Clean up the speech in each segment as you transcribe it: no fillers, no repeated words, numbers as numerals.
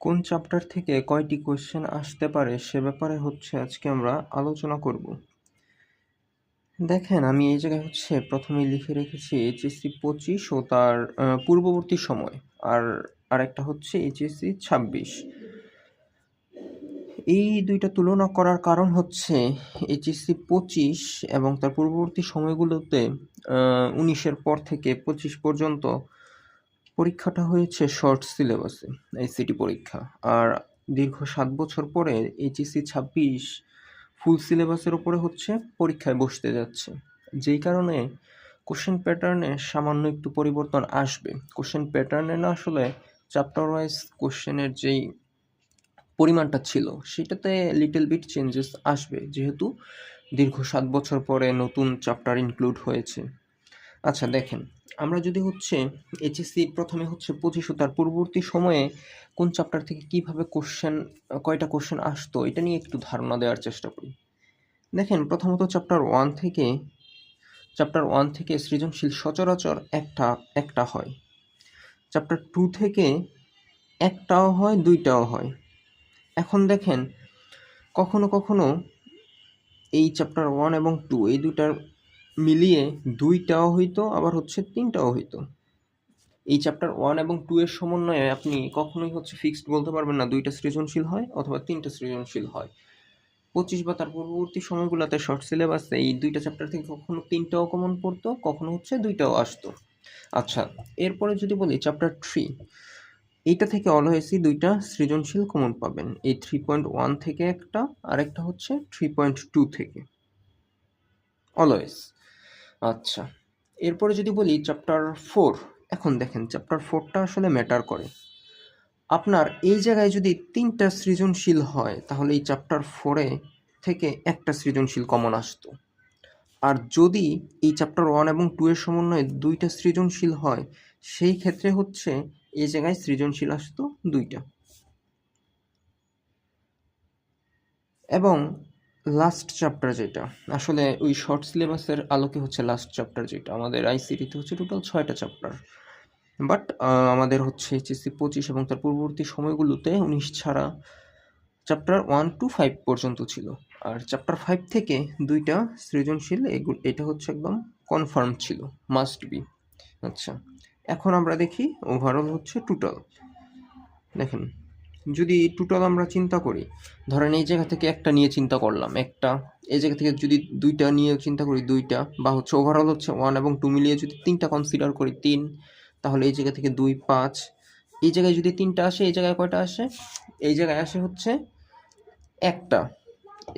কোন চ্যাপ্টার থেকে কয়টি কোয়েশ্চেন আসতে পারে সে ব্যাপারে আজকে আমরা আলোচনা করব। দেখেন, আমি এই জায়গায় প্রথমেই লিখে রেখেছি এইচএসসি 25 ও তার পূর্ববর্তী সময়, আর আরেকটা এইচএসসি 26। এই দুইটা তুলনা করার কারণ এইচএসসি 25 এবং তার পূর্ববর্তী সময়গুলোতে 19-এর পর থেকে 25 পর্যন্ত পরীক্ষাটা হয়েছে শর্ট সিলেবাসে, আইসিটি পরীক্ষা। আর দীর্ঘ 7 বছর পরে এইচএসসি 26 ফুল সিলেবাসের উপরে পরীক্ষায় বসতে যাচ্ছে, যেই কারণে কোশ্চেন প্যাটার্নে সামান্য একটু পরিবর্তন আসবে। কোশ্চেন প্যাটার্নে না, আসলে চ্যাপ্টার ওয়াইজ কোশ্চেনের যেই পরিমাণটা ছিল সেটাতে লিটল বিট চেঞ্জেস আসবে, যেহেতু দীর্ঘ 7 বছর পরে নতুন চ্যাপ্টার ইনক্লুড হয়েছে। আচ্ছা দেখেন, আমরা যদি এইচএসসি প্রথমে 25 ও তার পূর্ববর্তী সময়ে কোন চ্যাপ্টার থেকে কিভাবে কয়টা কোশ্চেন আসতো এটা নিয়ে একটু ধারণা দেওয়ার চেষ্টা করি। দেখেন, প্রথমত চ্যাপ্টার ওয়ান থেকে সৃজনশীল সচরাচর একটা হয়। চ্যাপ্টার 2 থেকে একটাও হয়, দুইটাও হয়। এখন দেখেন, কখনো কখনো এই চ্যাপ্টার 1 এবং 2 এই দুইটার মিলিয়ে দুইটাও হইতো, আবার তিনটাও হইতো। এই চ্যাপ্টার 1 এবং 2 এর সমন্বয়ে আপনি কখনোই ফিক্সড বলতে পারবেন না দুইটা সৃজনশীল হয় অথবা তিনটা সৃজনশীল হয়। 25 বা তার পূর্ববর্তী সময়গুলোতে শর্ট সিলেবাসে এই দুইটা চ্যাপ্টার থেকে কখনো তিনটাও কমন পড়তো, কখনো দুইটাও আসতো। আচ্ছা, এরপরে যদি বলি চ্যাপ্টার 3, এইটা থেকে অলওয়েজই দুইটা সৃজনশীল কমন পাবেন। এই 3.1 থেকে একটা, আর একটা 3.2 থেকে, অলওয়েজ। আচ্ছা, এরপরে যদি বলি চ্যাপ্টার 4, এখন দেখেন চ্যাপ্টার 4টা আসলে ম্যাটার করে। আপনার এই জায়গায় যদি তিনটা সৃজনশীল হয় তাহলে এই চ্যাপ্টার 4 থেকে একটা সৃজনশীল কমন আসতো। আর যদি এই চ্যাপ্টার 1 এবং 2 এর সমন্বয়ে দুইটা সৃজনশীল হয়, সেই ক্ষেত্রে এই জায়গায় সৃজনশীল আসতো দুইটা। এবং লাস্ট চ্যাপ্টার যেটা আসলে ওই শর্ট সিলেবাসের আলোকে লাস্ট চ্যাপ্টার, যেটা আমাদের আইসিটিতে টোটাল 6টা চ্যাপ্টার, বাট আমাদের এইচএসসি 25 এবং তার পূর্ববর্তী সময়গুলোতে 19 ছাড়া চ্যাপ্টার 1 to 5 পর্যন্ত ছিল। আর চ্যাপ্টার 5 থেকে দুইটা সৃজনশীল, এটা একদম কনফার্ম ছিল, মাস্ট বি। আচ্ছা, এখন আমরা দেখি ওভারঅল টোটাল। দেখেন, যদি টোটাল আমরা চিন্তা করি, ধরেন এই জায়গা থেকে একটা নিয়ে চিন্তা করলাম, একটা, এই জায়গা থেকে যদি দুইটা নিয়ে চিন্তা করি দুইটা, বা ওভারঅল 1 এবং 2 মিলিয়ে যদি তিনটা কনসিডার করি 3, তাহলে এই জায়গা থেকে 2, 5, এই জায়গায় যদি তিনটা আসে, এই জায়গায় কয়টা আসে? এই জায়গায় আসে একটা,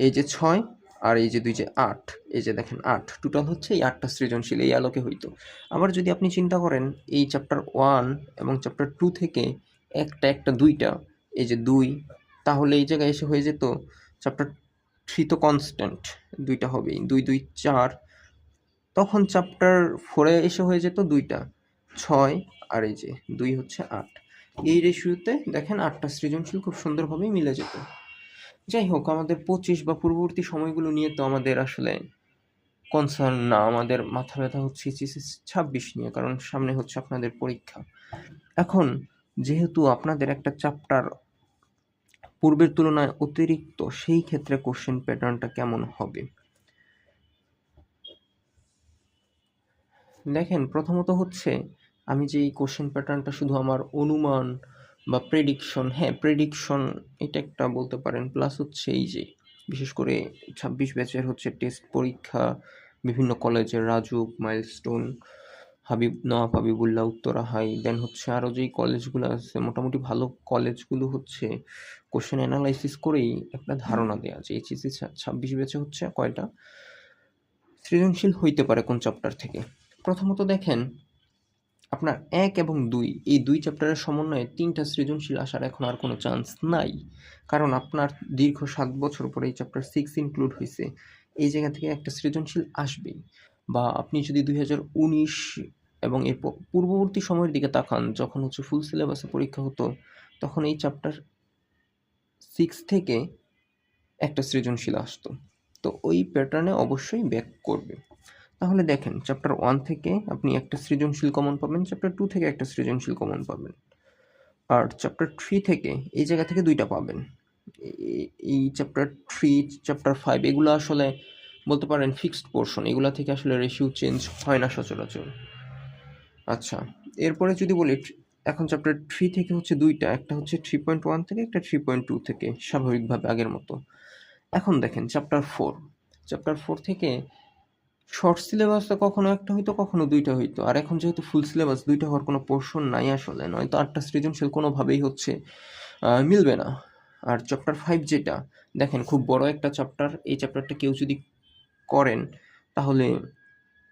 এই যে 6, আর এই যে 2 যে 8, এই যে দেখেন 8, টোটাল এই 8টা সৃজনশীল এই আলোকে হইতো। আবার যদি আপনি চিন্তা করেন এই চ্যাপ্টার 1 এবং চ্যাপ্টার 2 থেকে একটা দুইটা, এই যে 2, তাহলে এই জায়গায় এসে হয়ে যেত চ্যাপ্টার 3 তো কনস্ট্যান্ট, দুইটা হবেই, 2, 2, 4, তখন চ্যাপ্টার 4 এসে হয়ে যেত দুইটা, 6, আর এই যে 2 8। এই রেশিওতে দেখেন 8টা সৃজনশীল খুব সুন্দরভাবেই মিলে যেত। যাই হোক, আমাদের 25 বা পূর্ববর্তী সময়গুলো নিয়ে তো আমাদের আসলে কনসার্ন না, আমাদের মাথা ব্যথা এইচএসসি 26 নিয়ে, কারণ সামনে আপনাদের পরীক্ষা। এখন যেহেতু আপনাদের একটা চ্যাপ্টার পূর্বের তুলনায় অতিরিক্ত, সেই ক্ষেত্রে কোশ্চেন প্যাটার্নটা কেমন হবে? দেখেন, প্রথমত আমি যে এই কোশ্চেন প্যাটার্নটা শুধু আমার অনুমান বা প্রেডিকশন, প্রেডিকশন এটা একটা বলতে পারেন, প্লাস এই যে বিশেষ করে 26 ব্যাচের টেস্ট পরীক্ষা, বিভিন্ন কলেজের রাজুক, মাইলস্টোন, নওয়াব হাবিবুল্লাহ, উত্তরা হাই, দেন আরও যেই কলেজগুলো আছে, মোটামুটি ভালো কলেজগুলো কোশ্চেন অ্যানালাইসিস করেই একটা ধারণা দেয়া যে এইচএসসি 26 ব্যাচে কয়টা সৃজনশীল হইতে পারে কোন চ্যাপ্টার থেকে। প্রথমত দেখেন, আপনার 1 এবং 2 এই দুই চ্যাপ্টারের সমন্বয়ে 3টা সৃজনশীল আসার এখন আর কোনো চান্স নাই, কারণ আপনার দীর্ঘ 7 বছর পরে এই চ্যাপ্টার 6 ইনক্লুড হয়েছে, এই জায়গা থেকে একটা সৃজনশীল আসবেই। বা আপনি যদি 2019 এবং এর পূর্ববর্তী সময়ের দিকে তাকান, যখন ফুল সিলেবাসে পরীক্ষা হতো, তখন এই চ্যাপ্টার 6 থেকে একটা সৃজনশীল আসতো, তো ওই প্যাটার্নে অবশ্যই ব্যাক করবে। তাহলে দেখেন, চ্যাপ্টার 1 থেকে আপনি একটা সৃজনশীল কমন পাবেন, চ্যাপ্টার 2 থেকে একটা সৃজনশীল কমন পাবেন। আর চ্যাপ্টার 3 থেকে এই জায়গা থেকে 2টা পাবেন। এই চ্যাপ্টার 3, চ্যাপ্টার 5 এগুলো আসলে বলতে পারেন ফিক্সড পোরশন। এগুলা থেকে আসলে রেশিও চেঞ্জ হয় না সচরাচর। আচ্ছা, এরপরে যদি বলি এখন চ্যাপ্টার 3 থেকে হচ্ছে 2টা, একটা হচ্ছে 3.1 থেকে, একটা 3.2 থেকে, স্বাভাবিকভাবে আগের মতো। এখন দেখেন চ্যাপ্টার 4, চ্যাপ্টার 4 থেকে শর্ট সিলেবাসে কখনো একটা হইতো, কখনো 2টা হইতো। আর এখন যেহেতু ফুল সিলেবাস, 2টা হওয়ার কোনো পোরশন নাই আসলে, নয়তো 8টা সৃজনশীল কোনোভাবেই হচ্ছে মিলবে না। আর চ্যাপ্টার 5 যেটা দেখেন খুব বড় একটা চ্যাপ্টার, এই চ্যাপ্টারটা কেউ যদি করেন তাহলে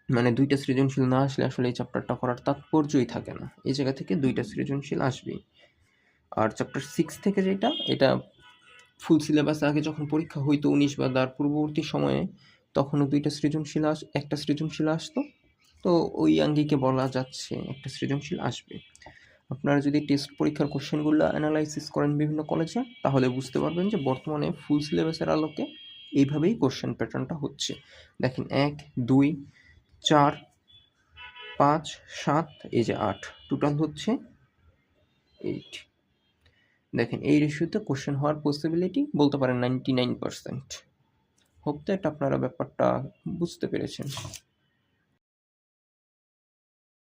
মানে 2টা সৃজনশীল না আসলে আসলে এই চ্যাপ্টারটা করার তাৎপর্যই থাকে না। এই জায়গা থেকে 2টা সৃজনশীল আসবেই। আর চ্যাপ্টার 6 থেকে যেটা, এটা ফুল সিলেবাস আগে যখন পরীক্ষা হইতো 19 বা তার পূর্ববর্তী সময়ে, তখনও 2টা সৃজনশীল একটা সৃজনশীল আসতো। তো ওই আঙ্গিকে বলা যাচ্ছে একটা সৃজনশীল আসবে। আপনারা যদি টেস্ট পরীক্ষার কোশ্চেনগুলো অ্যানালাইসিস করেন বিভিন্ন কলেজে, তাহলে বুঝতে পারবেন যে বর্তমানে ফুল সিলেবাসের আলোকে এইভাবেই কোশ্চেন প্যাটার্নটা হচ্ছে। দেখেন 1, 2, 4, 5, 7, এই যে 8, টোটাল হচ্ছে 8। দেখেন এই রেশিওতে কোশ্চেন হওয়ার পসিবিলিটি বলতে পারেন 99%। হোপ দ্যাট আপনারা ব্যাপারটা বুঝতে পেরেছেন।